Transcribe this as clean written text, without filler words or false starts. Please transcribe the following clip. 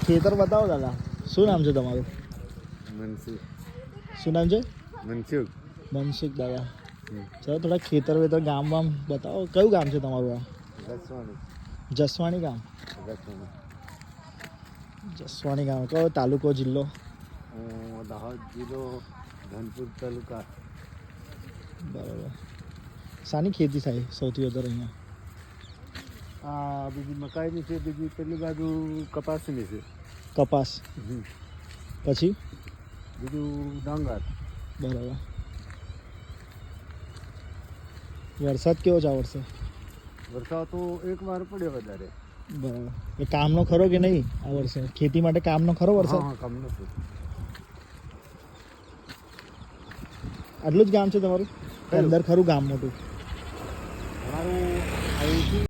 ખેતર બતાવો દાદા. શું નામ છે તમારું? મનસુખ. શું નામ છે? મનસુખ. મનસુખ દાદા. ચલો થોડા ખેતર વેતર ગામ વામ બતાવો. કયું ગામ છે તમારું આ? જસવાણી. જસવાણી ગામ. જસવાણી. જસવાણી ગામ. કયો તાલુકો જિલ્લો? દાહોદ જિલ્લો, ધનપુર તાલુકા. બરાબર. શાની ખેતી થાય સૌથી વધારે અહીંયા? આ બીજી મકાઈની છે, બીજી પેલી બાજુ કપાસની છે. કપાસ. પછી બીજું ડાંગર. બરાબર. વરસાદ કેવો છે આ વર્ષે? વરસાદ તો એક વાર પડ્યો વધારે. બરાબર. એ કામનો ખરો કે નહીં આ વર્ષે? ખેતી માટે કામનો ખરો વરસાદ? હા, કામ નથી. આટલું જ ગામ છે તમારું? અંદર ખરું ગામ મોટું?